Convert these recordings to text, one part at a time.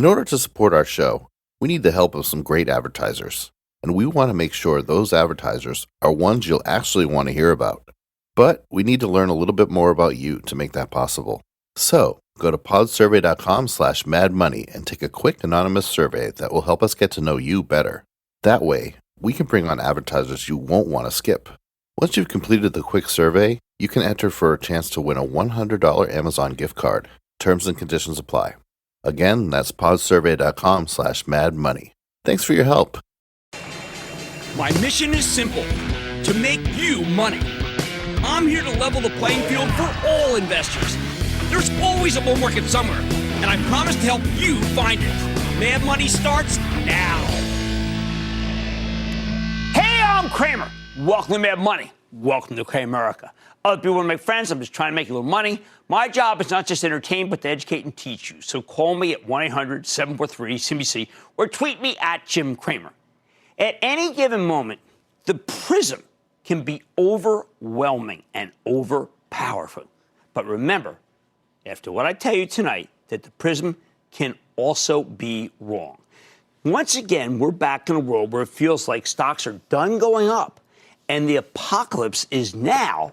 In order to support our show, we need the help of some great advertisers, and we want to make sure those advertisers are ones you'll actually want to hear about. But we need to learn a little bit more about you to make that possible. So, go to podsurvey.com/madmoney and take a quick anonymous survey that will help us get to know you better. That way, we can bring on advertisers you won't want to skip. Once you've completed the quick survey, you can enter for a chance to win a $100 Amazon gift card. Terms and conditions apply. Again, that's podsurvey.com/madmoney. Thanks for your help. My mission is simple, to make you money. I'm here to level the playing field for all investors. There's always a bull market somewhere, and I promise to help you find it. Mad Money starts now. Hey, I'm Kramer. Welcome to Mad Money. Welcome to Kramerica. Other people want to make friends. I'm just trying to make a little money. My job is not just to entertain, but to educate and teach you. So call me at 1-800-743-CBC or tweet me at Jim Cramer. At any given moment, the prism can be overwhelming and overpowerful. But remember, after what I tell you tonight, that the prism can also be wrong. Once again, we're back in a world where it feels like stocks are done going up, and the apocalypse is now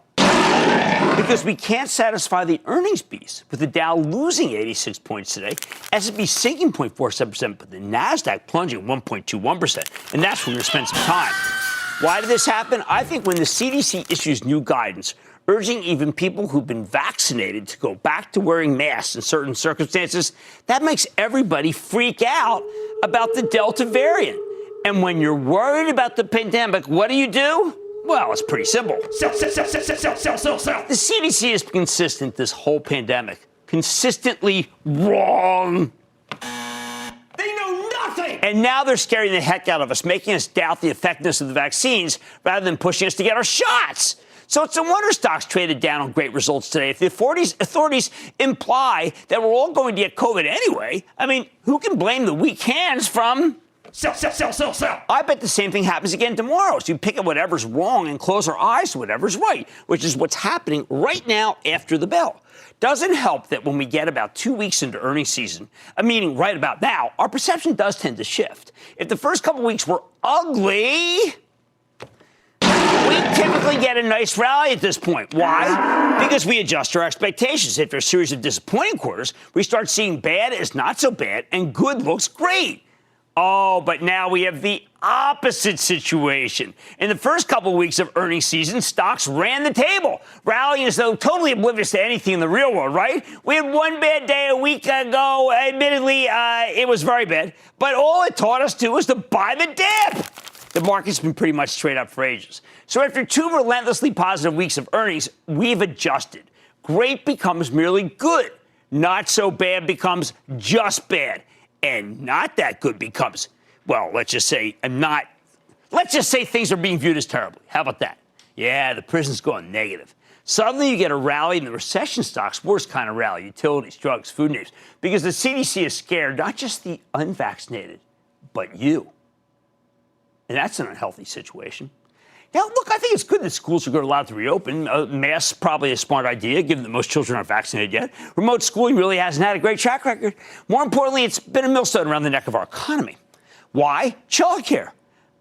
because we can't satisfy the earnings beast, with the Dow losing 86 points today, S&P sinking 0.47%, but the Nasdaq plunging 1.21%, and that's where we're going to spend some time. Why did this happen? I think when the CDC issues new guidance urging even people who've been vaccinated to go back to wearing masks in certain circumstances, that makes everybody freak out about the Delta variant. And when you're worried about the pandemic, what do? Well, it's pretty simple. Sell. The CDC is consistent this whole pandemic. Consistently wrong. They know nothing. And now they're scaring the heck out of us, making us doubt the effectiveness of the vaccines rather than pushing us to get our shots. So it's no wonder stocks traded down on great results today. If the authorities imply that we're all going to get COVID anyway, I mean, who can blame the weak hands from... Sell. I bet the same thing happens again tomorrow. So you pick up whatever's wrong and close our eyes to whatever's right, which is what's happening right now after the bell. Doesn't help that when we get about 2 weeks into earnings season, meaning right about now, our perception does tend to shift. If the first couple weeks were ugly, we typically get a nice rally at this point. Why? Because we adjust our expectations. After a series of disappointing quarters, we start seeing bad as not so bad and good looks great. Oh, but now we have the opposite situation. In the first couple of weeks of earnings season, stocks ran the table, rallying as though totally oblivious to anything in the real world, right? We had one bad day a week ago. Admittedly, it was very bad. But all it taught us to was to buy the dip. The market's been pretty much straight up for ages. So after 2 relentlessly positive weeks of earnings, we've adjusted. Great becomes merely good. Not so bad becomes just bad. And not that good becomes, well, let's just say things are being viewed as terribly. How about that? Yeah, the prison's going negative. Suddenly you get a rally in the recession stocks, worst kind of rally, utilities, drugs, food names, because the CDC is scared, not just the unvaccinated, but you. And that's an unhealthy situation. Now, look, I think it's good that schools are allowed to reopen. Masks probably a smart idea, given that most children aren't vaccinated yet. Remote schooling really hasn't had a great track record. More importantly, it's been a millstone around the neck of our economy. Why? Childcare.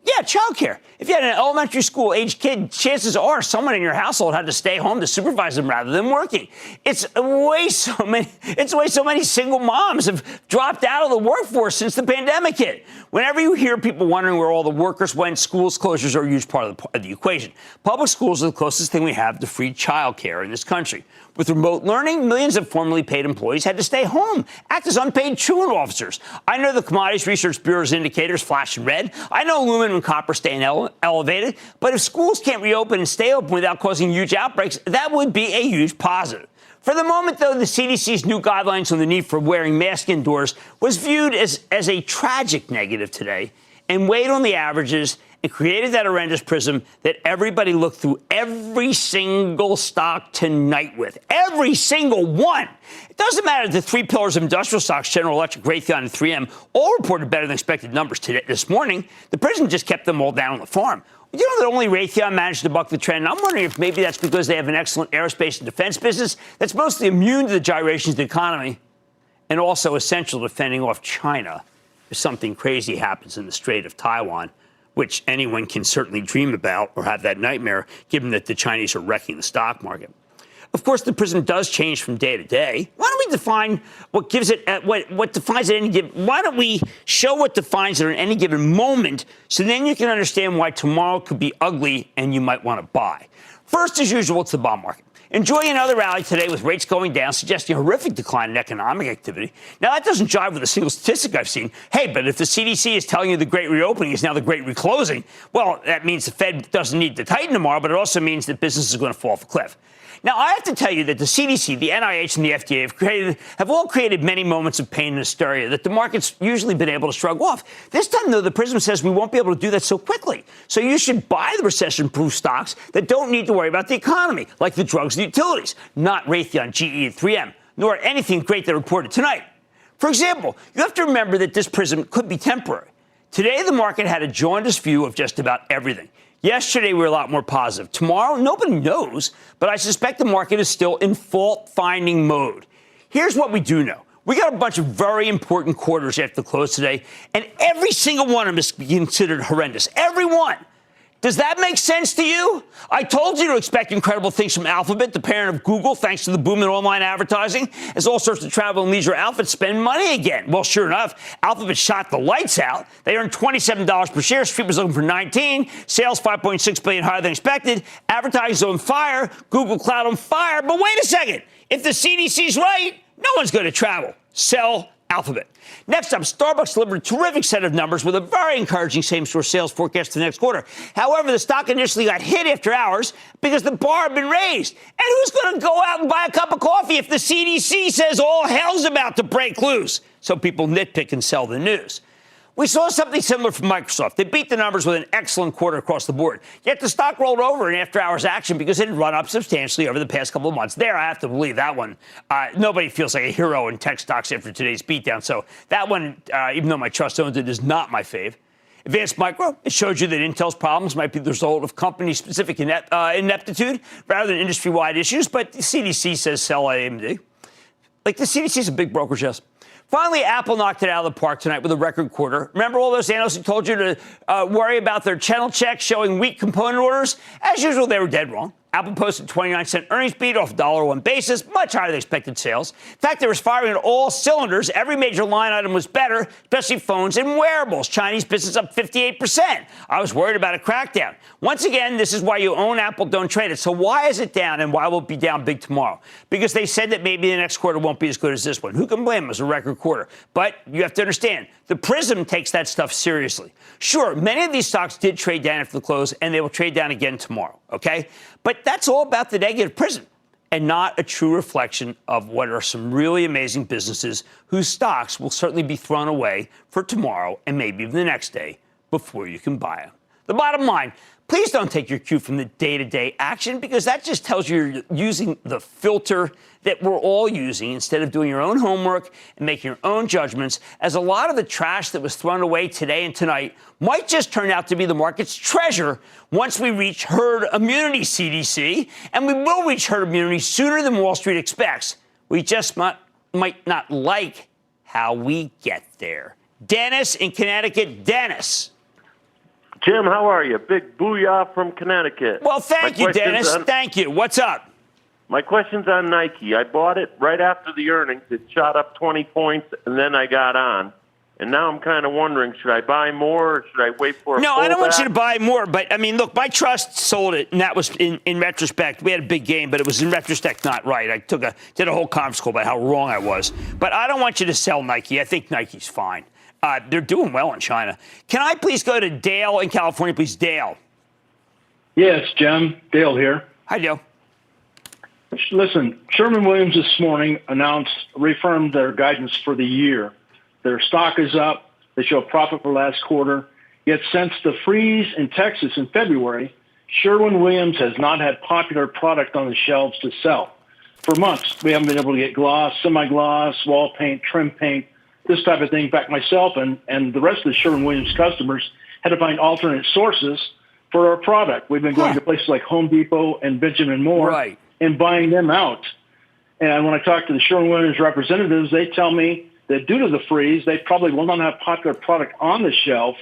Yeah, childcare. If you had an elementary school-aged kid, chances are someone in your household had to stay home to supervise them rather than working. It's the way so many single moms have dropped out of the workforce since the pandemic hit. Whenever you hear people wondering where all the workers went, schools closures are a huge part of the equation. Public schools are the closest thing we have to free childcare in this country. With remote learning, millions of formerly paid employees had to stay home, act as unpaid truant officers. I know the Commodities Research Bureau's indicators flash in red. I know aluminum and copper staying elevated. But if schools can't reopen and stay open without causing huge outbreaks, that would be a huge positive. For the moment, though, the CDC's new guidelines on the need for wearing masks indoors was viewed as a tragic negative today and weighed on the averages and created that horrendous prism that everybody looked through every single stock tonight with. Every single one. It doesn't matter the 3 pillars of industrial stocks, General Electric, Raytheon, and 3M, all reported better than expected numbers this morning. The prism just kept them all down on the farm. You know that only Raytheon managed to buck the trend. I'm wondering if maybe that's because they have an excellent aerospace and defense business that's mostly immune to the gyrations of the economy. and also essential to fending off China if something crazy happens in the Strait of Taiwan, which anyone can certainly dream about or have that nightmare, given that the Chinese are wrecking the stock market. Of course, the prism does change from day to day. Why don't we define what gives it what defines at any given? Why don't we show what defines it at any given moment, so then you can understand why tomorrow could be ugly and you might want to buy. First, as usual, it's the bond market. Enjoying another rally today with rates going down, suggesting a horrific decline in economic activity. Now, that doesn't jive with a single statistic I've seen. Hey, but if the CDC is telling you the great reopening is now the great reclosing, well, that means the Fed doesn't need to tighten tomorrow, but it also means that business is going to fall off a cliff. Now, I have to tell you that the CDC, the NIH, and the FDA have all created many moments of pain and hysteria that the market's usually been able to shrug off. This time, though, the prism says we won't be able to do that so quickly. So you should buy the recession-proof stocks that don't need to worry about the economy, like the drugs and utilities, not Raytheon, GE, and 3M, nor anything great they reported tonight. For example, you have to remember that this prism could be temporary. Today, the market had a jaundiced view of just about everything. Yesterday, we were a lot more positive. Tomorrow, nobody knows, but I suspect the market is still in fault-finding mode. Here's what we do know. We got a bunch of very important quarters after the close today, and every single one of them is considered horrendous. Every one. Does that make sense to you? I told you to expect incredible things from Alphabet, the parent of Google, thanks to the boom in online advertising, as all sorts of travel and leisure outfits spend money again. Well, sure enough, Alphabet shot the lights out. They earned $27 per share. Street was looking for $19. Sales $5.6 billion higher than expected. Advertising on fire. Google Cloud on fire. But wait a second. If the CDC's right, no one's going to travel. Sell Alphabet. Next up, Starbucks delivered a terrific set of numbers with a very encouraging same-store sales forecast for the next quarter. However, the stock initially got hit after hours because the bar had been raised. And who's going to go out and buy a cup of coffee if the CDC says all hell's about to break loose? So people nitpick and sell the news. We saw something similar from Microsoft. They beat the numbers with an excellent quarter across the board. Yet the stock rolled over in after-hours action because it had run up substantially over the past couple of months. There, I have to believe that one. Nobody feels like a hero in tech stocks after today's beatdown. So that one, even though my trust owns it, is not my fave. Advanced Micro, it showed you that Intel's problems might be the result of company-specific ineptitude rather than industry-wide issues. But the CDC says sell AMD. Like, the CDC is a big brokerage house. Finally, Apple knocked it out of the park tonight with a record quarter. Remember all those analysts who told you to worry about their channel checks showing weak component orders? As usual, they were dead wrong. Apple posted 29-cent earnings beat off a $1.01 basis, much higher than expected sales. In fact, they were firing on all cylinders. Every major line item was better, especially phones and wearables. Chinese business up 58%. I was worried about a crackdown. Once again, this is why you own Apple, don't trade it. So why is it down, and why will it be down big tomorrow? Because they said that maybe the next quarter won't be as good as this one. Who can blame them? It was a record quarter. But you have to understand, the prism takes that stuff seriously. Sure, many of these stocks did trade down after the close, and they will trade down again tomorrow, okay? But that's all about the negative prism and not a true reflection of what are some really amazing businesses whose stocks will certainly be thrown away for tomorrow and maybe even the next day before you can buy them. The bottom line, please don't take your cue from the day-to-day action, because that just tells you you're using the filter that we're all using instead of doing your own homework and making your own judgments, as a lot of the trash that was thrown away today and tonight might just turn out to be the market's treasure once we reach herd immunity, CDC, and we will reach herd immunity sooner than Wall Street expects. We just might not like how we get there. Dennis in Connecticut. Dennis. Jim, how are you? Big booyah from Connecticut. Well, thank you, Dennis. Thank you. What's up? My question's on Nike. I bought it right after the earnings. It shot up 20 points, and then I got on. And now I'm kind of wondering, should I buy more or should I wait for a No, I don't want pullback? you to buy more. But, I mean, look, my trust sold it, and that was in retrospect. We had a big game, but it was in retrospect not right. I did a whole conference call about how wrong I was. But I don't want you to sell Nike. I think Nike's fine. They're doing well in China. Can I please go to Dale in California, please? Dale. Yes, Jim. Dale here. Hi, Dale. Listen, Sherwin-Williams this morning reaffirmed their guidance for the year. Their stock is up. They show profit for last quarter. Yet since the freeze in Texas in February, Sherwin-Williams has not had popular product on the shelves to sell. For months, we haven't been able to get gloss, semi-gloss, wall paint, trim paint, this type of thing. In fact, myself and the rest of the Sherwin-Williams customers had to find alternate sources for our product. We've been going to places like Home Depot and Benjamin Moore and buying them out. And when I talk to the Sherwin-Williams representatives, they tell me that due to the freeze, they probably will not have popular product on the shelf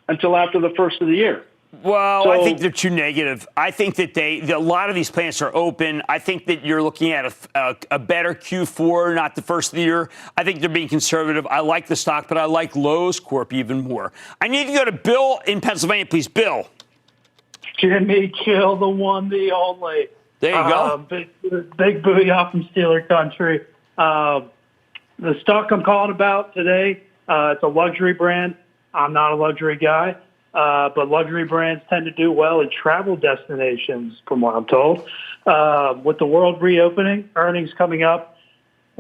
until after the first of the year. Well, So, I think they're too negative. I think that a lot of these plants are open. I think that you're looking at a better Q4, not the first of the year. I think they're being conservative. I like the stock, but I like Lowe's Corp even more. I need to go to Bill in Pennsylvania, please. Bill. Jimmy Kill, the one, the only. There you go. Big booyah from Steeler country. The stock I'm calling about today, it's a luxury brand. I'm not a luxury guy, but luxury brands tend to do well in travel destinations, from what I'm told. With the world reopening, earnings coming up,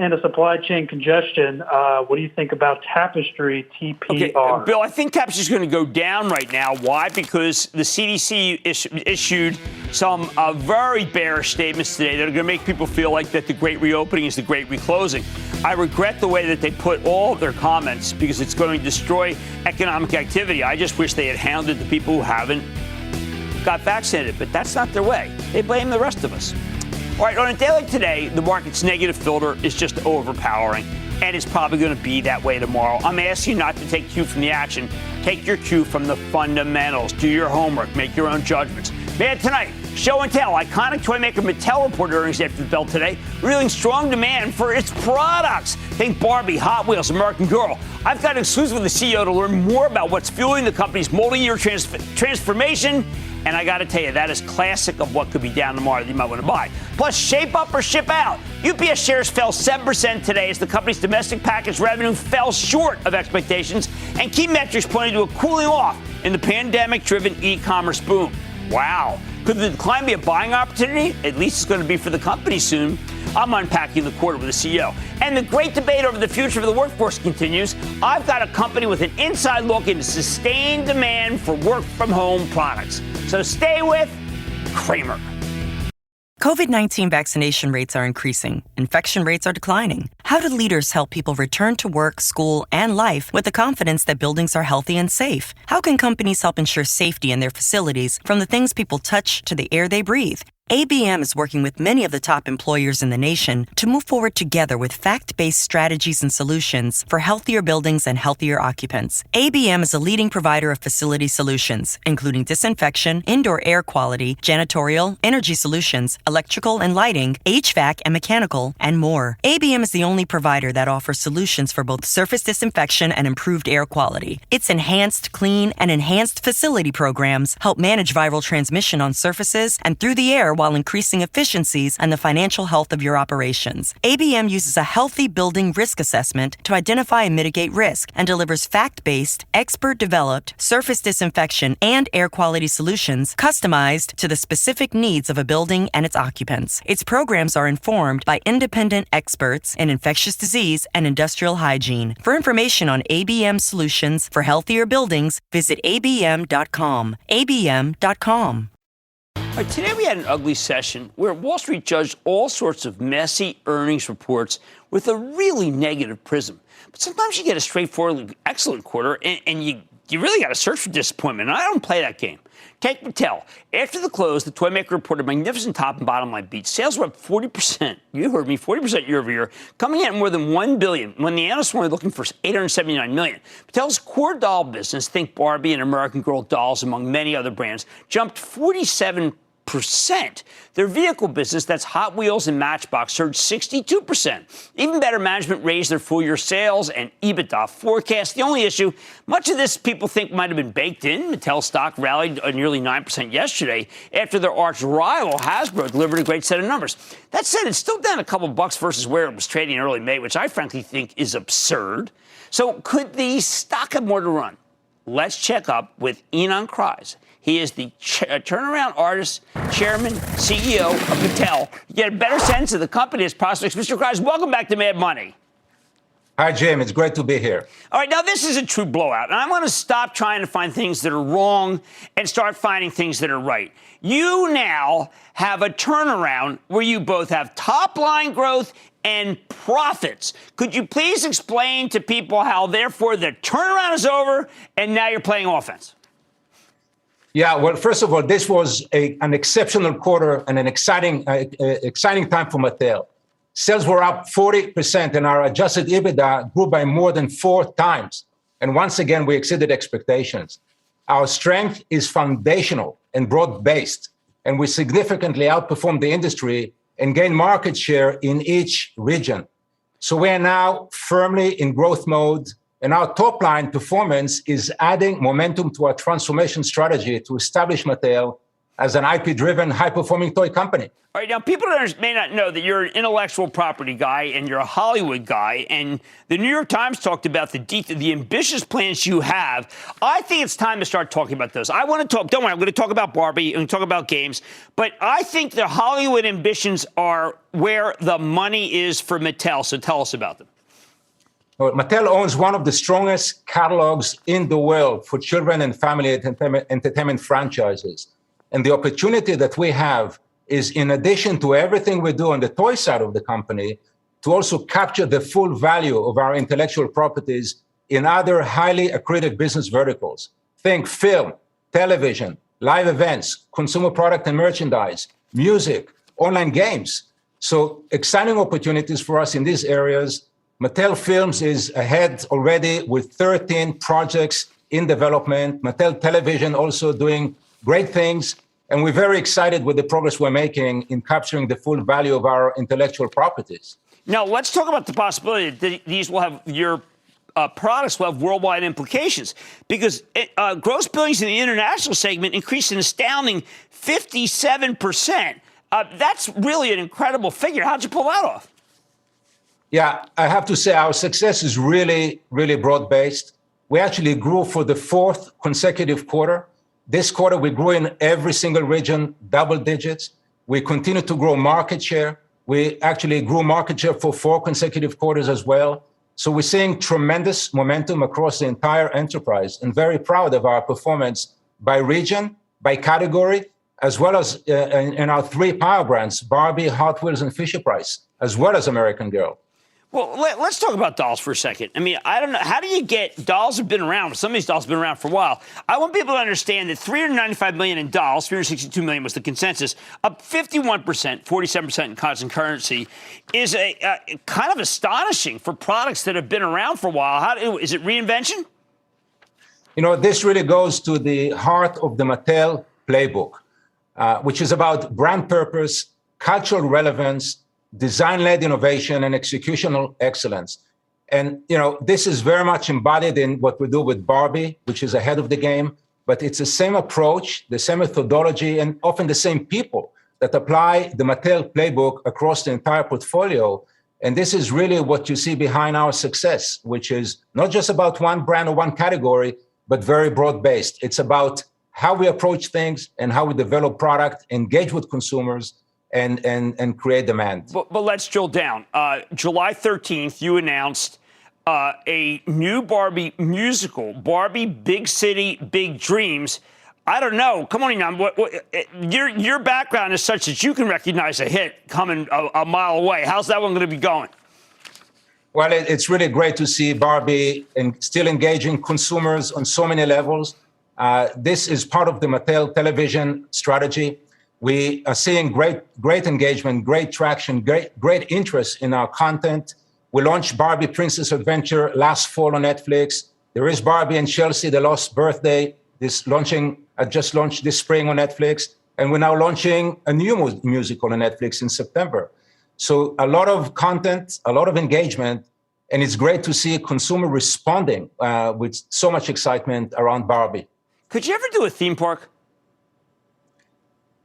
and a supply chain congestion, what do you think about Tapestry TPR? Okay, Bill, I think Tapestry is going to go down right now. Why? Because the CDC issued some very bearish statements today that are going to make people feel like that the great reopening is the great reclosing. I regret the way that they put all of their comments because it's going to destroy economic activity. I just wish they had hounded the people who haven't got vaccinated, but that's not their way. They blame the rest of us. All right, on a day like today, the market's negative filter is just overpowering, and it's probably going to be that way tomorrow. I'm asking you not to take cue from the action. Take your cue from the fundamentals. Do your homework. Make your own judgments. Man, tonight, show and tell. Iconic toy maker Mattel reported earnings after the bell today, revealing strong demand for its products. Think Barbie, Hot Wheels, American Girl. I've got an exclusive with the CEO to learn more about what's fueling the company's multi-year transformation. And I got to tell you, that is classic of what could be down tomorrow that you might want to buy. Plus, shape up or ship out. UPS shares fell 7% today as the company's domestic package revenue fell short of expectations, and key metrics pointed to a cooling off in the pandemic-driven e-commerce boom. Wow. Could the decline be a buying opportunity? At least it's going to be for the company soon. I'm unpacking the quarter with the CEO. And the great debate over the future of the workforce continues. I've got a company with an inside look into sustained demand for work-from-home products. So stay with Kramer. COVID-19 vaccination rates are increasing. Infection rates are declining. How do leaders help people return to work, school, and life with the confidence that buildings are healthy and safe? How can companies help ensure safety in their facilities, from the things people touch to the air they breathe? ABM is working with many of the top employers in the nation to move forward together with fact-based strategies and solutions for healthier buildings and healthier occupants. ABM is a leading provider of facility solutions, including disinfection, indoor air quality, janitorial, energy solutions, electrical and lighting, HVAC and mechanical, and more. ABM is the only provider that offers solutions for both surface disinfection and improved air quality. Its enhanced, clean, and enhanced facility programs help manage viral transmission on surfaces and through the air while increasing efficiencies and the financial health of your operations. ABM uses a healthy building risk assessment to identify and mitigate risk and delivers fact-based, expert-developed surface disinfection and air quality solutions customized to the specific needs of a building and its occupants. Its programs are informed by independent experts in infectious disease and industrial hygiene. For information on ABM solutions for healthier buildings, visit abm.com. abm.com. Today we had an ugly session where Wall Street judged all sorts of messy earnings reports with a really negative prism. But sometimes you get a straightforward, excellent quarter, and you really got to search for disappointment. And I don't play that game. Take Mattel. After the close, the toy maker reported magnificent top and bottom line beats. Sales were up 40%. You heard me, 40% year over year, coming in at more than $1 billion, when the analysts were looking for $879 million. Mattel's core doll business, think Barbie and American Girl dolls, among many other brands, jumped 47%. Their vehicle business, that's Hot Wheels and Matchbox, surged 62%. Even better, management raised their full-year sales and EBITDA forecast. The only issue, much of this people think might have been baked in. Mattel stock rallied nearly 9% yesterday after their arch rival Hasbro delivered a great set of numbers. That said, it's still down a couple bucks versus where it was trading in early May, which I frankly think is absurd. So could the stock have more to run? Let's check up with Ynon Kreiz. He is the turnaround artist, chairman, CEO of Mattel. You get a better sense of the company's prospects. Mr. Kreiz, welcome back to Mad Money. Hi, Jim. It's great to be here. All right, now this is a true blowout, and I want to stop trying to find things that are wrong and start finding things that are right. You now have a turnaround where you both have top-line growth and profits. Could you please explain to people how, therefore, the turnaround is over and now you're playing offense? Yeah, well, first of all, this was an exceptional quarter and an exciting time for Mattel. Sales were up 40%, and our adjusted EBITDA grew by more than 4 times. And once again, we exceeded expectations. Our strength is foundational and broad-based, and we significantly outperformed the industry and gained market share in each region. So we are now firmly in growth mode, and our top-line performance is adding momentum to our transformation strategy to establish Mattel as an IP-driven, high-performing toy company. All right, now people may not know that you're an intellectual property guy and you're a Hollywood guy, and the New York Times talked about the ambitious plans you have. I think it's time to start talking about those. I want to talk, don't worry, I'm going to talk about Barbie and talk about games, but I think the Hollywood ambitions are where the money is for Mattel, so tell us about them. Well, Mattel owns one of the strongest catalogs in the world for children and family entertainment franchises. And the opportunity that we have is, in addition to everything we do on the toy side of the company, to also capture the full value of our intellectual properties in other highly accretive business verticals. Think film, television, live events, consumer product and merchandise, music, online games. So exciting opportunities for us in these areas. Mattel Films is ahead already with 13 projects in development. Mattel Television also doing great things, and we're very excited with the progress we're making in capturing the full value of our intellectual properties. Now, let's talk about the possibility that these will have your products will have worldwide implications, because gross billings in the international segment increased an astounding 57%. That's really an incredible figure. How'd you pull that off? Yeah, I have to say our success is really, really broad-based. We actually grew for the 4th consecutive quarter. This quarter, we grew in every single region, double digits. We continue to grow market share. We actually grew market share for 4 consecutive quarters as well. So we're seeing tremendous momentum across the entire enterprise, and very proud of our performance by region, by category, as well as in our 3 power brands, Barbie, Hot Wheels, and Fisher-Price, as well as American Girl. Well, let's talk about dolls for a second. I mean, I don't know. How do you get dolls have been around? Some of these dolls have been around for a while. I want people to understand that $395 million in dolls, $362 million was the consensus, up 51%, 47% in constant currency, is a kind of astonishing for products that have been around for a while. Is it reinvention? You know, this really goes to the heart of the Mattel playbook, which is about brand purpose, cultural relevance, design-led innovation, and executional excellence. And, you know, this is very much embodied in what we do with Barbie, which is ahead of the game, but it's the same approach, the same methodology, and often the same people that apply the Mattel playbook across the entire portfolio. And this is really what you see behind our success, which is not just about one brand or one category, but very broad-based. It's about how we approach things and how we develop product, engage with consumers, and create demand. But let's drill down. July 13th, you announced a new Barbie musical, Barbie Big City, Big Dreams. I don't know. Come on, Inan. Your background is such that you can recognize a hit coming a mile away. How's that one going to be going? Well, it's really great to see Barbie and still engaging consumers on so many levels. This is part of the Mattel Television strategy. We are seeing great engagement, great traction, great interest in our content. We launched Barbie Princess Adventure last fall on Netflix. There is Barbie and Chelsea, The Lost Birthday, just launched this spring on Netflix. And we're now launching a new musical on Netflix in September. So a lot of content, a lot of engagement, and it's great to see consumer responding with so much excitement around Barbie. Could you ever do a theme park?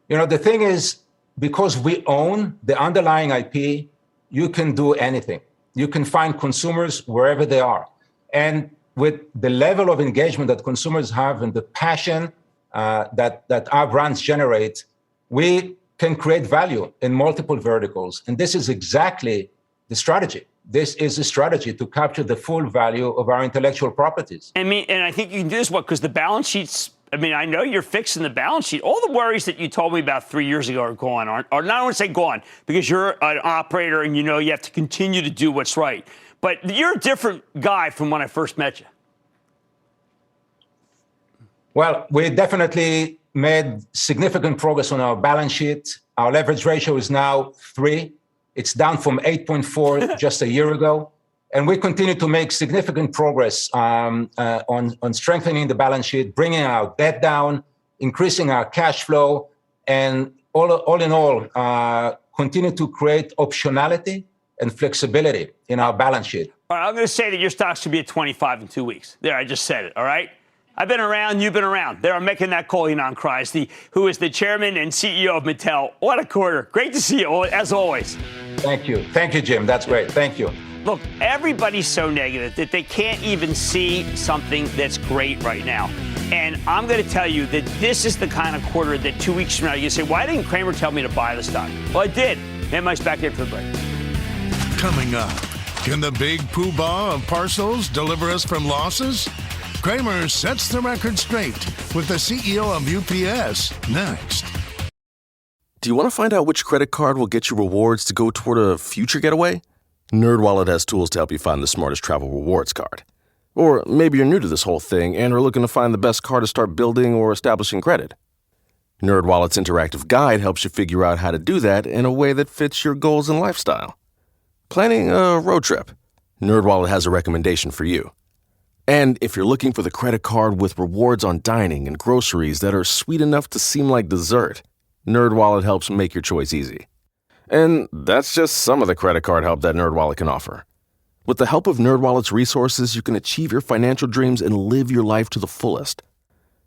You know, the thing is, because we own the underlying IP, you can do anything. You can find consumers wherever they are. And with the level of engagement that consumers have and the passion that our brands generate, we can create value in multiple verticals. And this is exactly the strategy. This is a strategy to capture the full value of our intellectual properties. And I think you can do this, because the balance sheets, I know you're fixing the balance sheet. All the worries that you told me about 3 years ago are gone, or not I want to say gone, because you're an operator and you have to continue to do what's right. But you're a different guy from when I first met you. Well, we definitely made significant progress on our balance sheet. Our leverage ratio is now 3. It's down from 8.4 just a year ago. And we continue to make significant progress on strengthening the balance sheet, bringing our debt down, increasing our cash flow, and all in all, continue to create optionality and flexibility in our balance sheet. All right, I'm going to say that your stock should be at 25 in 2 weeks. There, I just said it, all right? I've been around, you've been around. There, I'm making that call, Ynon Kreiz, who is the chairman and CEO of Mattel. What a quarter. Great to see you, as always. Thank you. Thank you, Jim. That's great. Thank you. Look, everybody's so negative that they can't even see something that's great right now. And I'm going to tell you that this is the kind of quarter that 2 weeks from now, you say, why didn't Cramer tell me to buy the stock? Well, I did. And Mike's back in for the break. Coming up, can the big poobah of parcels deliver us from losses? Cramer sets the record straight with the CEO of UPS next. Do you want to find out which credit card will get you rewards to go toward a future getaway? NerdWallet has tools to help you find the smartest travel rewards card. Or maybe you're new to this whole thing and are looking to find the best card to start building or establishing credit. NerdWallet's interactive guide helps you figure out how to do that in a way that fits your goals and lifestyle. Planning a road trip? NerdWallet has a recommendation for you. And if you're looking for the credit card with rewards on dining and groceries that are sweet enough to seem like dessert, NerdWallet helps make your choice easy. And that's just some of the credit card help that NerdWallet can offer. With the help of NerdWallet's resources, you can achieve your financial dreams and live your life to the fullest.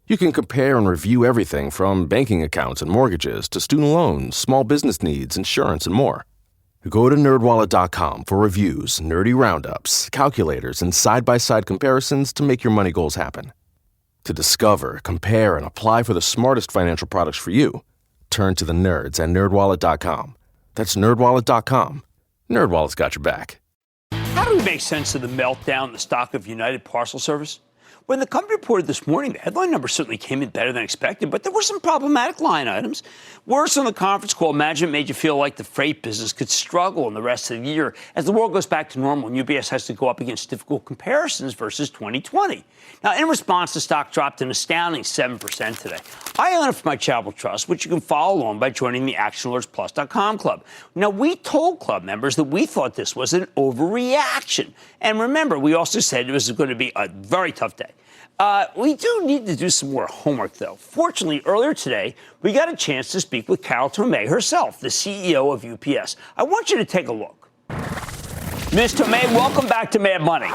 You can compare and review everything from banking accounts and mortgages to student loans, small business needs, insurance, and more. Go to NerdWallet.com for reviews, nerdy roundups, calculators, and side-by-side comparisons to make your money goals happen. To discover, compare, and apply for the smartest financial products for you, turn to the nerds at NerdWallet.com. That's NerdWallet.com. NerdWallet's got your back. How do we make sense of the meltdown in the stock of United Parcel Service? When the company reported this morning, the headline number certainly came in better than expected, but there were some problematic line items. Worse, on the conference call, management made you feel like the freight business could struggle in the rest of the year as the world goes back to normal and UPS has to go up against difficult comparisons versus 2020. Now, in response, the stock dropped an astounding 7% today. I own it for my charitable trust, which you can follow along by joining the ActionAlertsPlus.com club. Now, we told club members that we thought this was an overreaction. And remember, we also said it was going to be a very tough day. We do need to do some more homework, though. Fortunately, earlier today, we got a chance to speak with Carol Tomé herself, the CEO of UPS. I want you to take a look. Ms. Tomé, welcome back to Mad Money.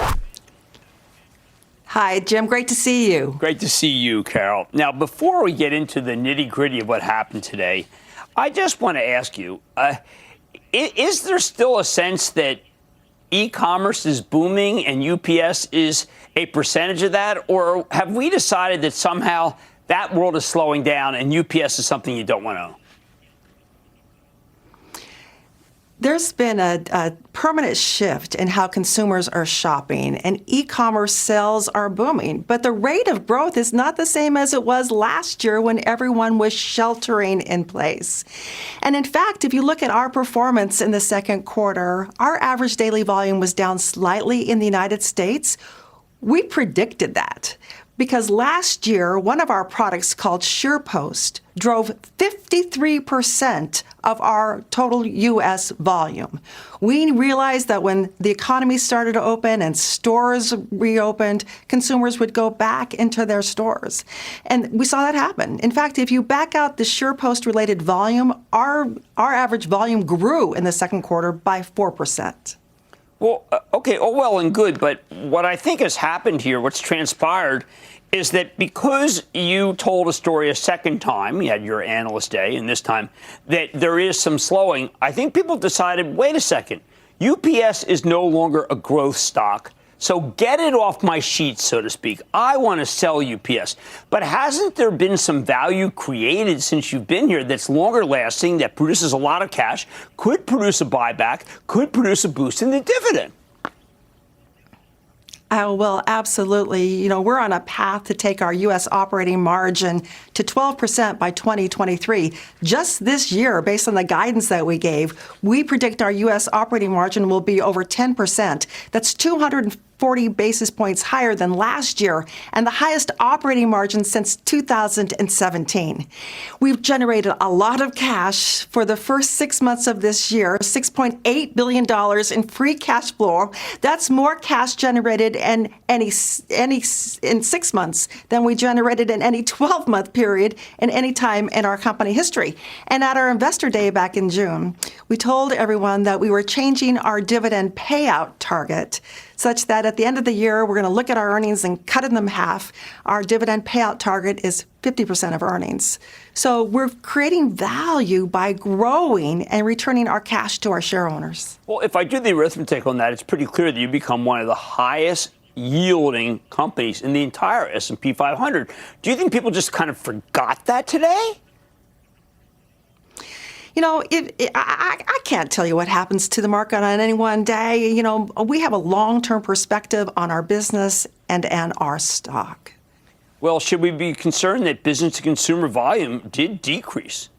Hi, Jim. Great to see you. Great to see you, Carol. Now, before we get into the nitty-gritty of what happened today, I just want to ask you, is there still a sense that e-commerce is booming and UPS is a percentage of that? Or have we decided that somehow that world is slowing down and UPS is something you don't want to own? There's been a permanent shift in how consumers are shopping, and e-commerce sales are booming. But the rate of growth is not the same as it was last year when everyone was sheltering in place. And in fact, if you look at our performance in the second quarter, our average daily volume was down slightly in the United States. We predicted that because last year, one of our products called SurePost drove 53% of our total U.S. volume. We realized that when the economy started to open and stores reopened, consumers would go back into their stores. And we saw that happen. In fact, if you back out the SurePost-related volume, our average volume grew in the second quarter by 4%. Well, okay, all well and good, but what I think has happened here, what's transpired, is that because you told a story a second time, you had your analyst day, and this time, that there is some slowing, I think people decided, wait a second, UPS is no longer a growth stock, so get it off my sheet, so to speak. I want to sell UPS. But hasn't there been some value created since you've been here that's longer lasting, that produces a lot of cash, could produce a buyback, could produce a boost in the dividend? Well, absolutely. You know, we're on a path to take our U.S. operating margin to 12% by 2023. Just this year, based on the guidance that we gave, we predict our U.S. operating margin will be over 10%. That's 250 40 basis points higher than last year and the highest operating margin since 2017. We've generated a lot of cash for the first 6 months of this year, $6.8 billion in free cash flow. That's more cash generated in in 6 months than we generated in any 12-month period in any time in our company history. And at our Investor Day back in June, we told everyone that we were changing our dividend payout target such that at the end of the year, we're going to look at our earnings and cut them in half. Our dividend payout target is 50% of earnings. So we're creating value by growing and returning our cash to our share owners. Well, if I do the arithmetic on that, it's pretty clear that you become one of the highest yielding companies in the entire S&P 500. Do you think people just kind of forgot that today? You know, I can't tell you what happens to the market on any one day. You know, we have a long-term perspective on our business and our stock. Well, should we be concerned that business-to-consumer volume did decrease?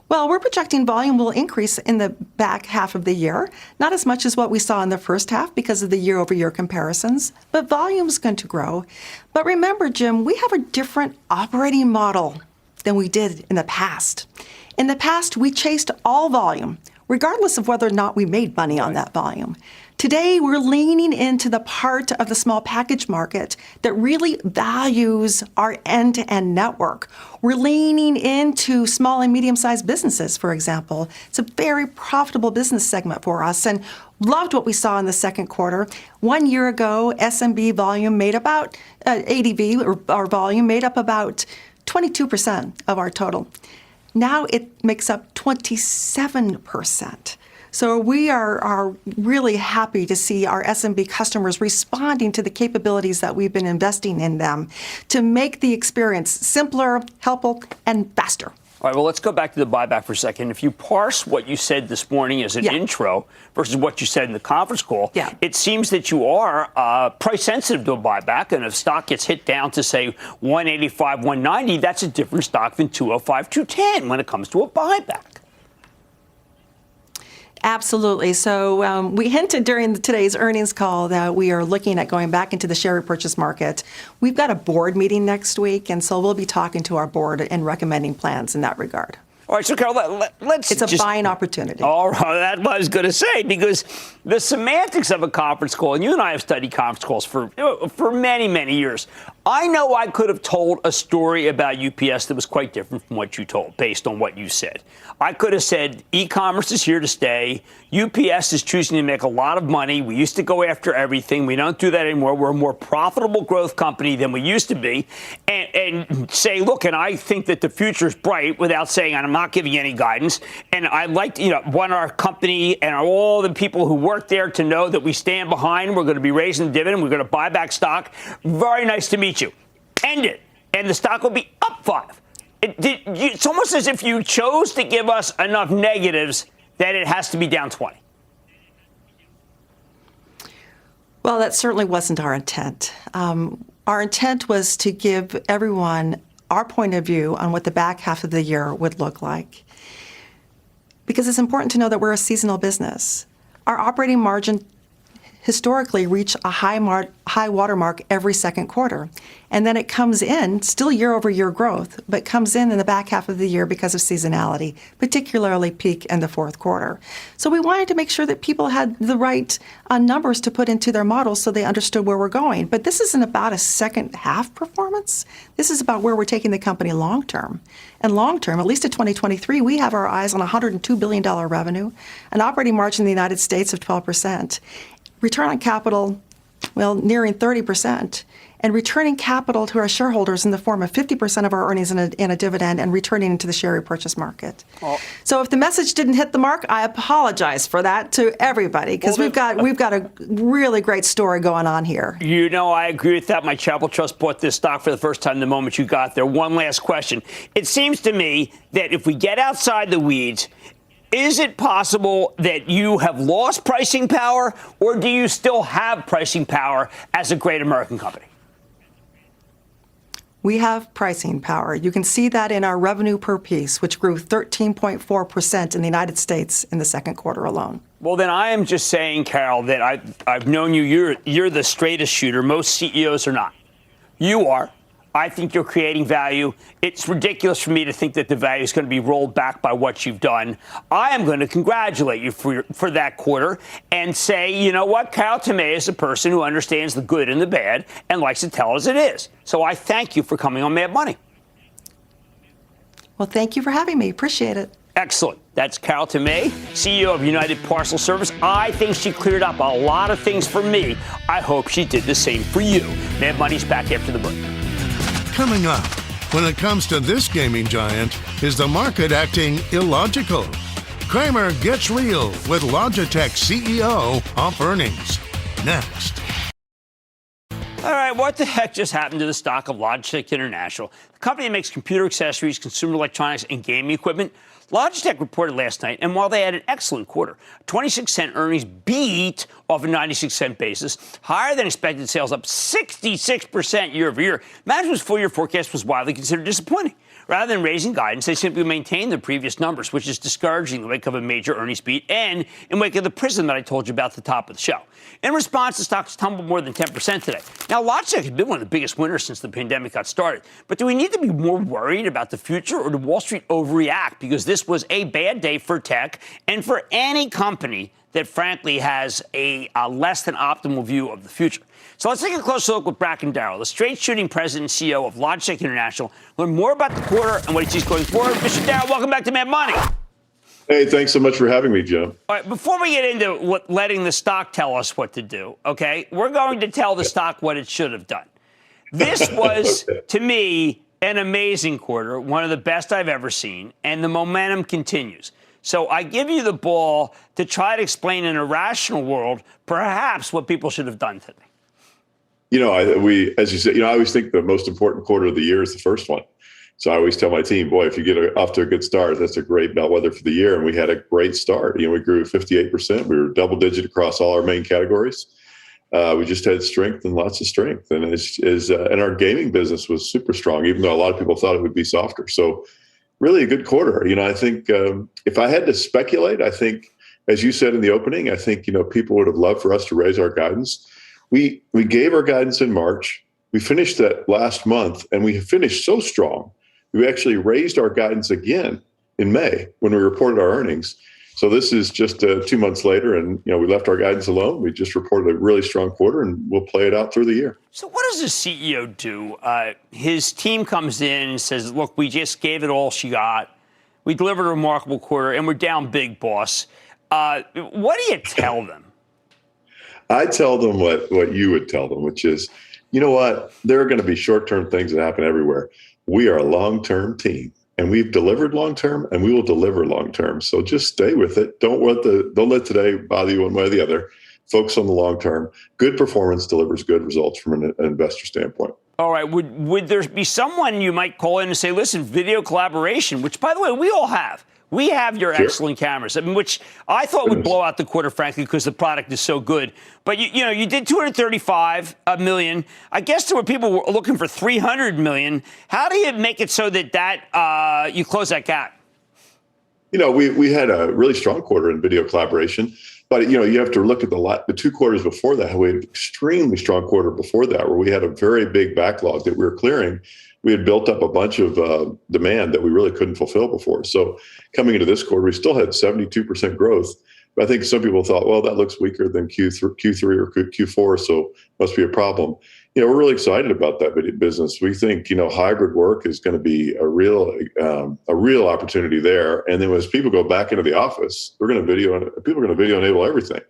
Well, we're projecting volume will increase in the back half of the year, not as much as what we saw in the first half because of the year-over-year comparisons, but volume's going to grow. But remember, Jim, we have a different operating model than we did in the past. In the past, we chased all volume, regardless of whether or not we made money on that volume. Today, we're leaning into the part of the small package market that really values our end-to-end network. We're leaning into small and medium-sized businesses, for example. It's a very profitable business segment for us and loved what we saw in the second quarter. 1 year ago, SMB volume made about, ADV, or our volume made up about 22% of our total. Now it makes up 27%. So we are really happy to see our SMB customers responding to the capabilities that we've been investing in them to make the experience simpler, helpful, and faster. All right, well, let's go back to the buyback for a second. If you parse what you said this morning as an intro versus what you said in the conference call, it seems that you are price sensitive to a buyback. And if stock gets hit down to, say, 185, 190, that's a different stock than 205, 210 when it comes to a buyback. Absolutely. So we hinted during today's earnings call that we are looking at going back into the share repurchase market. We've got a board meeting next week, and so we'll be talking to our board and recommending plans in that regard. All right, so Carol, let's It's a buying opportunity. All right, that's what I was going to say, because the semantics of a conference call, and you and I have studied conference calls for many, many years. I know I could have told a story about UPS that was quite different from what you told, based on what you said. I could have said e-commerce is here to stay. UPS is choosing to make a lot of money. We used to go after everything. We don't do that anymore. We're a more profitable growth company than we used to be. And say, look, and I think that the future is bright without saying, and I'm not giving you any guidance. And I'd like to, want our company and all the people who work there to know that we stand behind. We're going to be raising the dividend. We're going to buy back stock. Very nice to meet you. End it. And the stock will be up 5. It's almost as if you chose to give us enough negatives that it has to be down 20. Well, that certainly wasn't our intent. Our intent was to give everyone our point of view on what the back half of the year would look like. Because it's important to know that we're a seasonal business. Our operating margin historically reach a high watermark every second quarter. And then it comes in, still year-over-year growth, but comes in the back half of the year because of seasonality, particularly peak in the fourth quarter. So we wanted to make sure that people had the right numbers to put into their models so they understood where we're going. But this isn't about a second half performance. This is about where we're taking the company long-term. And long-term, at least in 2023, we have our eyes on $102 billion revenue, an operating margin in the United States of 12%. Return on capital, well, nearing 30%, and returning capital to our shareholders in the form of 50% of our earnings in a dividend and returning into the share repurchase market. So if the message didn't hit the mark, I apologize for that to everybody, because we've got a really great story going on here. You know, I agree with that. My Chapel Trust bought this stock for the first time the moment you got there. One last question. It seems to me that if we get outside the weeds, is it possible that you have lost pricing power, or do you still have pricing power as a great American company? We have pricing power. You can see that in our revenue per piece, which grew 13.4% in the United States in the second quarter alone. Well, then I am just saying, Carol, that I've known you. You're the straightest shooter. Most CEOs are not. You are. I think you're creating value. It's ridiculous for me to think that the value is going to be rolled back by what you've done. I am going to congratulate you for that quarter and say, you know what? Carol Tomei is a person who understands the good and the bad and likes to tell us it is. So I thank you for coming on Mad Money. Well, thank you for having me. Appreciate it. Excellent. That's Carol Tomei, CEO of United Parcel Service. I think she cleared up a lot of things for me. I hope she did the same for you. Mad Money's back after the break. Coming up, when it comes to this gaming giant, is the market acting illogical? Cramer gets real with Logitech CEO off earnings. Next. All right, what the heck just happened to the stock of Logitech International? The company makes computer accessories, consumer electronics, and gaming equipment. Logitech reported last night, and while they had an excellent quarter, 26-cent earnings beat off a 96-cent basis, higher than expected sales up 66% year over year. Management's full-year forecast was widely considered disappointing. Rather than raising guidance, they simply maintained their previous numbers, which is discouraging in the wake of a major earnings beat and in wake of the prism that I told you about at the top of the show. In response, the stock has tumbled more than 10% today. Now, Logitech has been one of the biggest winners since the pandemic got started. But do we need to be more worried about the future, or did Wall Street overreact? Because this was a bad day for tech and for any company that, frankly, has a less than optimal view of the future. So let's take a closer look with Bracken Darrell, the straight-shooting president and CEO of Logitech International. Learn more about the quarter and what he sees going forward. Mr. Darrell, welcome back to Mad Money. Hey, thanks so much for having me, Jim. All right, before we get into letting the stock tell us what to do, okay, we're going to tell the stock what it should have done. This was, to me, an amazing quarter, one of the best I've ever seen, and the momentum continues. So I give you the ball to try to explain in a rational world perhaps what people should have done today. You know, as you said, I always think the most important quarter of the year is the first one. So I always tell my team, boy, if you get off to a good start, that's a great bellwether for the year. And we had a great start. We grew 58%. We were double digit across all our main categories. We just had strength and lots of strength. And and our gaming business was super strong, even though a lot of people thought it would be softer. So really a good quarter. I think if I had to speculate, I think, as you said in the opening, I think, people would have loved for us to raise our guidance. We gave our guidance in March. We finished that last month, and we finished so strong. We actually raised our guidance again in May when we reported our earnings. So this is just 2 months later, and we left our guidance alone. We just reported a really strong quarter, and we'll play it out through the year. So what does the CEO do? His team comes in and says, look, we just gave it all she got. We delivered a remarkable quarter, and we're down big, boss. What do you tell them? I tell them what you would tell them, which is, you know what? There are going to be short-term things that happen everywhere. We are a long-term team, and we've delivered long-term, and we will deliver long-term. So just stay with it. Don't let today bother you one way or the other. Focus on the long-term. Good performance delivers good results from an investor standpoint. All right. Would there be someone you might call in and say, listen, video collaboration, which, by the way, we all have. We have your excellent cameras, which I thought would blow out the quarter, frankly, because the product is so good. But, you did $235 million. I guess there were people who were looking for $300 million. How do you make it so that you close that gap? We had a really strong quarter in video collaboration. But, you have to look at the 2 quarters before that. We had an extremely strong quarter before that where we had a very big backlog that we were clearing. We had built up a bunch of demand that we really couldn't fulfill before. So coming into this quarter, we still had 72% growth. But I think some people thought, well, that looks weaker than Q3 or Q4, so must be a problem. We're really excited about that business. We think, hybrid work is going to be a real opportunity there. And then as people go back into the office, people are going to video enable everything.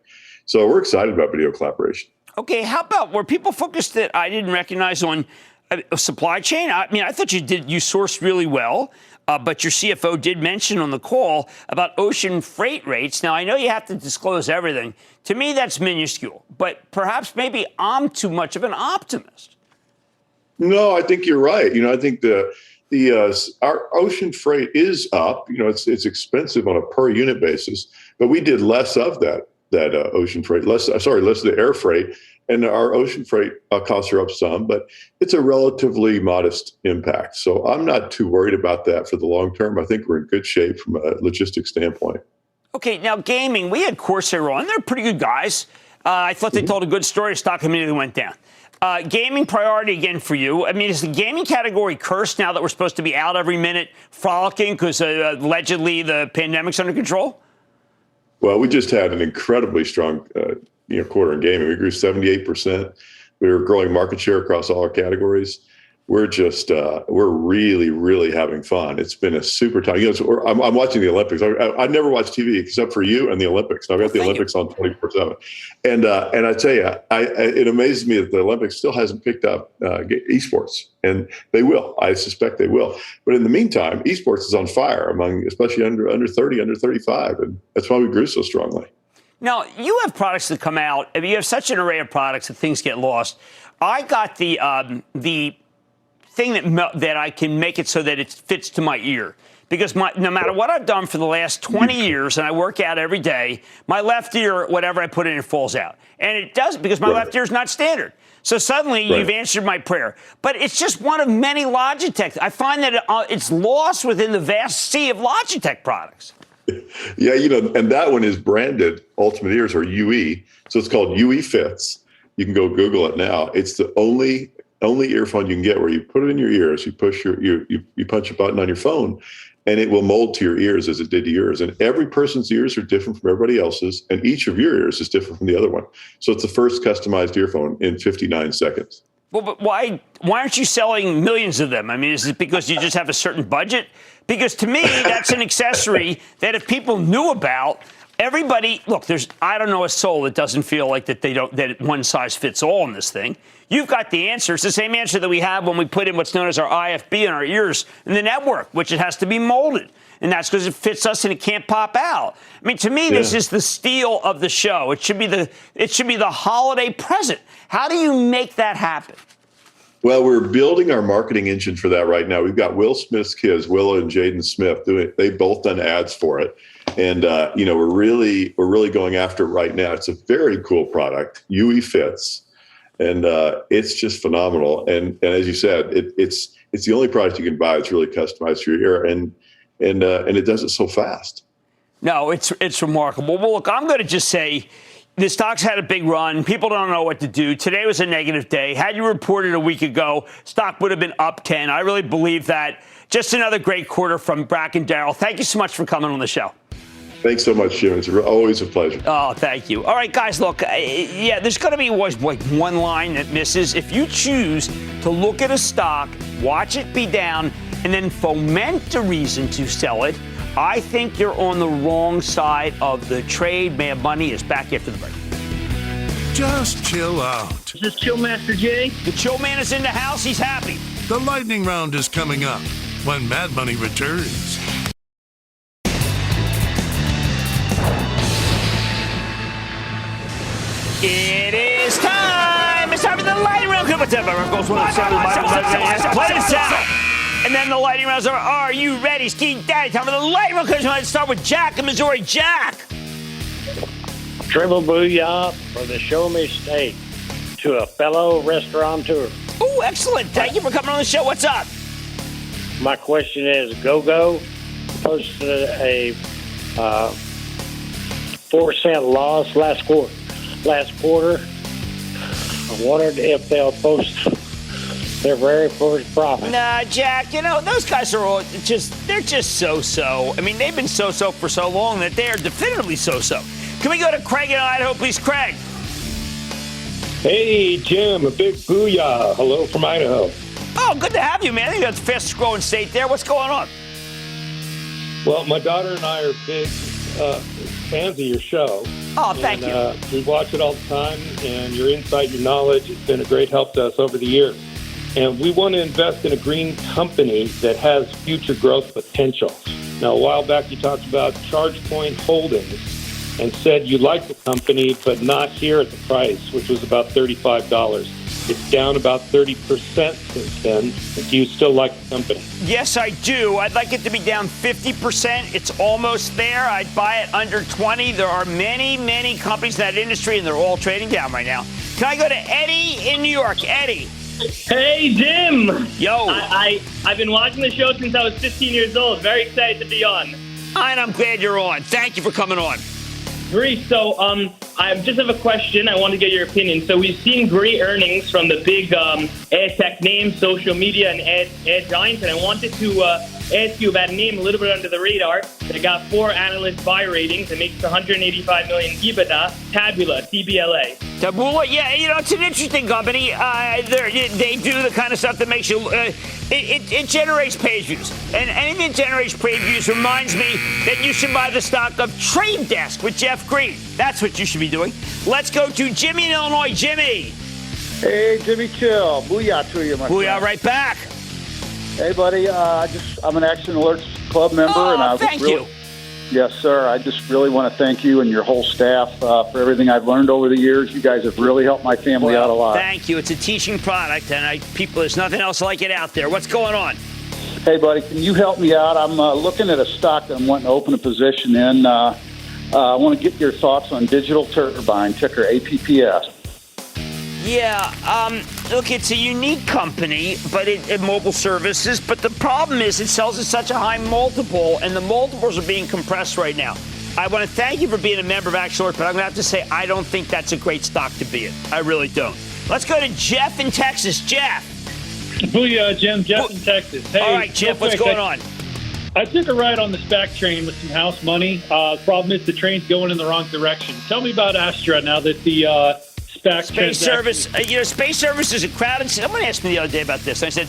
So we're excited about video collaboration. Okay, how about were people focused that I didn't recognize on supply chain? I mean, I thought you sourced really well, but your CFO did mention on the call about ocean freight rates. Now, I know you have to disclose everything. To me, that's minuscule, but perhaps maybe I'm too much of an optimist. No, I think you're right. I think our ocean freight is up. It's expensive on a per unit basis, but we did less of that ocean freight, less of the air freight. And our ocean freight costs are up some, but it's a relatively modest impact. So I'm not too worried about that for the long term. I think we're in good shape from a logistics standpoint. Okay, now gaming, we had Corsair on. They're pretty good guys. I thought they told a good story. Stock immediately went down. Gaming priority again for you. I mean, is the gaming category cursed now that we're supposed to be out every minute frolicking because allegedly the pandemic's under control? Well, we just had an incredibly strong quarter in gaming. We grew 78%. We were growing market share across all our categories. We're just we're really, really having fun. It's been a super time. I'm watching the Olympics. I never watch TV except for you and the Olympics. I've got the Olympics on 24/7, and I tell you, it amazes me that the Olympics still hasn't picked up esports, and they will. I suspect they will. But in the meantime, esports is on fire especially under 30, under 35, and that's why we grew so strongly. Now, you have products that come out. I mean, you have such an array of products that things get lost. I got the thing that I can make it so that it fits to my ear. Because no matter what I've done for the last 20 years, and I work out every day, my left ear, whatever I put in, it falls out. And it does because my left ear is not standard. So suddenly you've answered my prayer. But it's just one of many Logitech. I find that it's lost within the vast sea of Logitech products. Yeah, and that one is branded Ultimate Ears or UE. So it's called UE Fits. You can go Google it now. It's the only earphone you can get where you put it in your ears, you push you punch a button on your phone, and it will mold to your ears as it did to yours. And every person's ears are different from everybody else's, and each of your ears is different from the other one. So it's the first customized earphone in 59 seconds. Well, but why aren't you selling millions of them? I mean, is it because you just have a certain budget? Because to me, that's an accessory that if people knew about, everybody, look, I don't know a soul that doesn't feel like that one size fits all in this thing. You've got the answer. It's the same answer that we have when we put in what's known as our IFB in our ears in the network, which it has to be molded. And that's because it fits us and it can't pop out. I mean, to me, this is the steal of the show. It should be the holiday present. How do you make that happen? Well, we're building our marketing engine for that right now. We've got Will Smith's kids, Willow and Jaden Smith, they've both done ads for it. And, we're really going after it right now. It's a very cool product. UE Fits. And it's just phenomenal. And as you said, it's the only product you can buy that's really customized for your ear. And it does it so fast. No, it's remarkable. Well, look, I'm going to just say the stock's had a big run. People don't know what to do. Today was a negative day. Had you reported a week ago, stock would have been up 10. I really believe that. Just another great quarter from Brack and Darrell. Thank you so much for coming on the show. Thanks so much, Jim. It's always a pleasure. Oh, thank you. All right, guys, look, there's going to be always like one line that misses. If you choose to look at a stock, watch it be down, and then foment a reason to sell it, I think you're on the wrong side of the trade. Mad Money is back after the break. Just chill out. Is this Chill Master Jay? The Chill Man is in the house. He's happy. The lightning round is coming up when Mad Money returns. It is time. It's time for the lightning round. Play the sound. And then the lightning rounds are you ready? Ski Daddy, time for the lightning round. Let's start with Jack in Missouri. Jack. Triple booyah for the show me steak to a fellow restaurateur. Oh, excellent. Thank you for coming on the show. What's up? My question is, GoGo posted a 4-cent loss last quarter. I wondered if they'll post their very first profit. Nah, Jack, those guys are all they're just so-so. I mean, they've been so-so for so long that they are definitively so-so. Can we go to Craig in Idaho, please? Craig. Hey, Jim, a big booyah. Hello from Idaho. Oh, good to have you, man. I think that's the fastest growing state there. What's going on? Well, my daughter and I are big fans of your show. Oh, thank you. We watch it all the time, and your insight, your knowledge has been a great help to us over the years. And we want to invest in a green company that has future growth potential. Now, a while back, you talked about ChargePoint Holdings and said you like the company, but not here at the price, which was about $35. It's down about 30% since then. Do you still like the company? Yes, I do. I'd like it to be down 50%. It's almost there. I'd buy it under 20. There are many, many companies in that industry, and they're all trading down right now. Can I go to Eddie in New York? Eddie. Hey, Jim. Yo. I've been watching the show since I was 15 years old. Very excited to be on. And I'm glad you're on. Thank you for coming on. Great. So I just have a question. I want to get your opinion. So we've seen great earnings from the big ad tech names, social media, and ad giants. And I wanted to ask you about a name a little bit under the radar that got 4 analyst buy ratings and makes 185 million EBITDA. Tabula, TBLA. Tabula, yeah, it's an interesting company. They do the kind of stuff that makes you. It generates page views, and anything that generates page views reminds me that you should buy the stock of Trade Desk with Jeff Green. That's what you should be doing. Let's go to Jimmy in Illinois. Jimmy. Hey, Jimmy Chill. Booyah to you, my friend. Booyah, right back. Hey, buddy. I'm an Accident Alerts Club member, and thank you. Yes, sir. I just really want to thank you and your whole staff for everything I've learned over the years. You guys have really helped my family out a lot. Thank you. It's a teaching product, and there's nothing else like it out there. What's going on? Hey, buddy, can you help me out? I'm looking at a stock that I'm wanting to open a position in. I want to get your thoughts on Digital Turbine, ticker APPS. Yeah, look, it's a unique company, but it mobile services. But the problem is it sells at such a high multiple, and the multiples are being compressed right now. I want to thank you for being a member of Action Alert, but I'm going to have to say I don't think that's a great stock to be in. I really don't. Let's go to Jeff in Texas. Jeff. Booyah, Jim. Jeff in Texas. Hey, all right, Jeff, what's going on? I took a ride on the SPAC train with some house money. The problem is the train's going in the wrong direction. Tell me about Astra now that the SPAC Space Service. Space Service is a crowded. Someone asked me the other day about this. I said,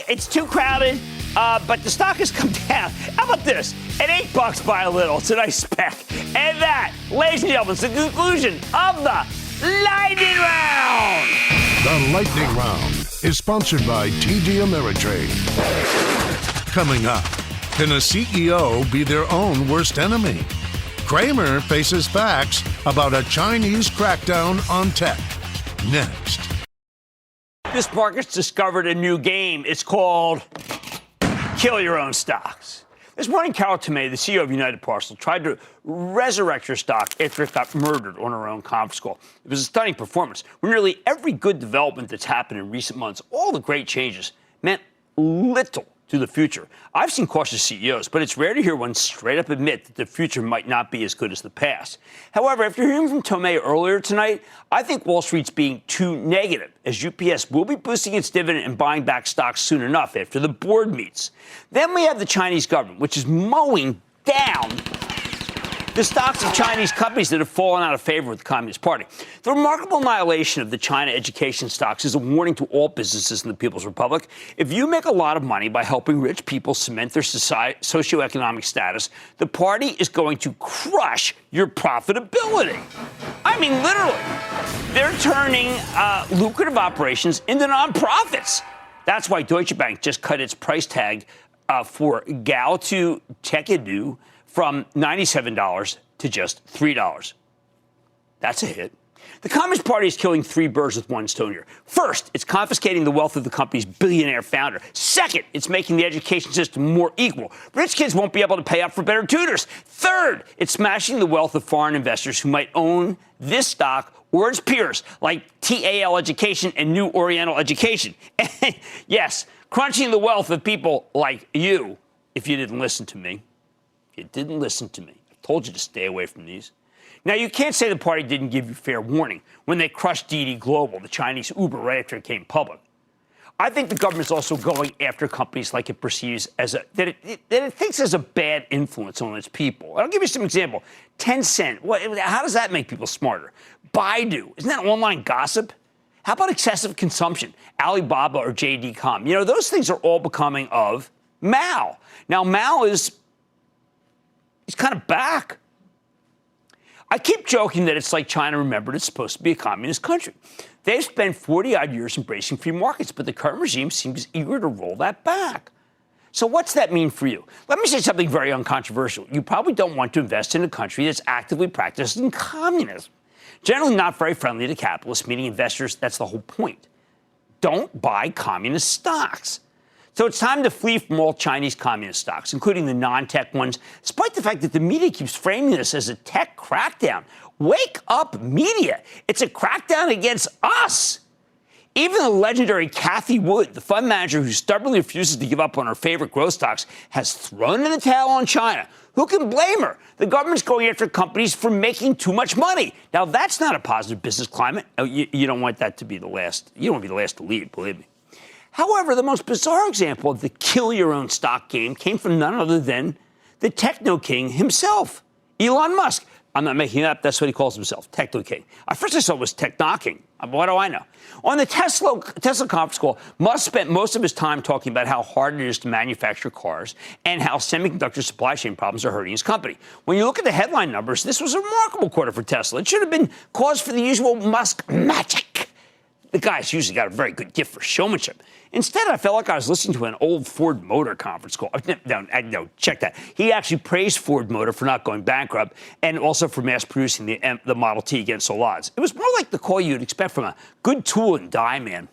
it's too crowded, but the stock has come down. How about this? At $8 by a little. It's a nice spec. And that, ladies and gentlemen, is the conclusion of the Lightning Round. The Lightning Round is sponsored by TD Ameritrade. Coming up, can a CEO be their own worst enemy? Cramer faces facts about a Chinese crackdown on tech. Next. This market's discovered a new game. It's called Kill Your Own Stocks. This morning, Carol Tomei, the CEO of United Parcel, tried to resurrect her stock after it got murdered on her own conference call. It was a stunning performance, where nearly every good development that's happened in recent months, all the great changes, meant little to the future. I've seen cautious CEOs, but it's rare to hear one straight up admit that the future might not be as good as the past. However, after hearing from Tomei earlier tonight, I think Wall Street's being too negative, as UPS will be boosting its dividend and buying back stocks soon enough after the board meets. Then we have the Chinese government, which is mowing down the stocks of Chinese companies that have fallen out of favor with the Communist Party. The remarkable annihilation of the China education stocks is a warning to all businesses in the People's Republic. If you make a lot of money by helping rich people cement their socioeconomic status, the party is going to crush your profitability. I mean, literally. They're turning lucrative operations into nonprofits. That's why Deutsche Bank just cut its price tag for Gaotu Techedu from $97 to just $3. That's a hit. The Communist Party is killing 3 birds with one stone here. First, it's confiscating the wealth of the company's billionaire founder. Second, it's making the education system more equal. Rich kids won't be able to pay up for better tutors. Third, it's smashing the wealth of foreign investors who might own this stock or its peers, like TAL Education and New Oriental Education. Yes, crunching the wealth of people like you, if you didn't listen to me. You didn't listen to me. I told you to stay away from these. Now, you can't say the party didn't give you fair warning when they crushed DiDi Global, the Chinese Uber, right after it came public. I think the government's also going after companies like it perceives as that it thinks has a bad influence on its people. I'll give you some example. Tencent, how does that make people smarter? Baidu, isn't that online gossip? How about excessive consumption? Alibaba or JD.com? Those things are all becoming of Mao. Now, Mao he's kind of back. I keep joking that it's like China remembered it's supposed to be a communist country. They've spent 40-odd years embracing free markets, but the current regime seems eager to roll that back. So what's that mean for you? Let me say something very uncontroversial. You probably don't want to invest in a country that's actively practicing communism. Generally not very friendly to capitalists, meaning investors, that's the whole point. Don't buy communist stocks. So it's time to flee from all Chinese communist stocks, including the non-tech ones, despite the fact that the media keeps framing this as a tech crackdown. Wake up, media. It's a crackdown against us. Even the legendary Cathie Wood, the fund manager who stubbornly refuses to give up on her favorite growth stocks, has thrown in the towel on China. Who can blame her? The government's going after companies for making too much money. Now, that's not a positive business climate. You don't want that to be the last. You don't want to be the last to lead, believe me. However, the most bizarre example of the kill-your-own-stock game came from none other than the techno king himself, Elon Musk. I'm not making it up. That's what he calls himself, Techno King. At first I saw it was tech knocking. What do I know? On the Tesla conference call, Musk spent most of his time talking about how hard it is to manufacture cars and how semiconductor supply chain problems are hurting his company. When you look at the headline numbers, this was a remarkable quarter for Tesla. It should have been cause for the usual Musk magic. The guy's usually got a very good gift for showmanship. Instead, I felt like I was listening to an old Ford Motor conference call. No, check that. He actually praised Ford Motor for not going bankrupt and also for mass producing the Model T against all odds. It was more like the call you'd expect from a good tool and die man.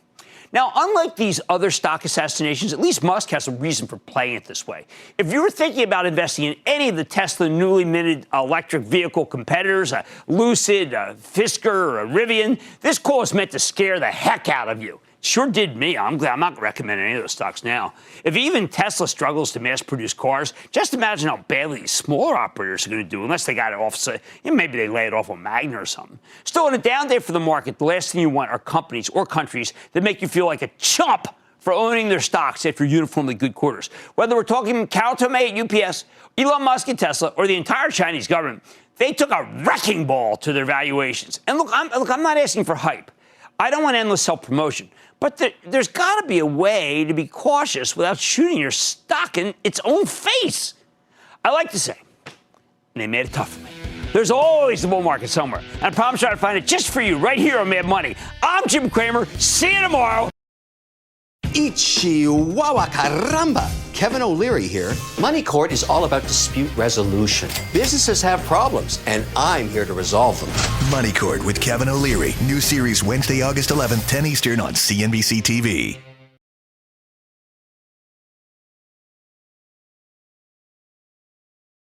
Now, unlike these other stock assassinations, at least Musk has a reason for playing it this way. If you were thinking about investing in any of the Tesla newly minted electric vehicle competitors, a Lucid, a Fisker, or a Rivian, this call is meant to scare the heck out of you. Sure did me. I'm glad I'm not recommending any of those stocks now. If even Tesla struggles to mass-produce cars, just imagine how badly these smaller operators are going to do unless they got it off. Maybe they lay it off on Magna or something. Still, on a down day for the market, the last thing you want are companies or countries that make you feel like a chump for owning their stocks after uniformly good quarters. Whether we're talking Carol Tomei at UPS, Elon Musk at Tesla, or the entire Chinese government, they took a wrecking ball to their valuations. And look, I'm not asking for hype. I don't want endless self-promotion. But there's got to be a way to be cautious without shooting your stock in its own face. I like to say, and they made it tough for me, there's always a bull market somewhere. And I promise you I'll find it just for you right here on Mad Money. I'm Jim Cramer. See you tomorrow. Chihuahua, caramba! Kevin O'Leary here. Money Court is all about dispute resolution. Businesses have problems, and I'm here to resolve them. Money Court with Kevin O'Leary. New series Wednesday, August 11th, 10 Eastern on CNBC TV.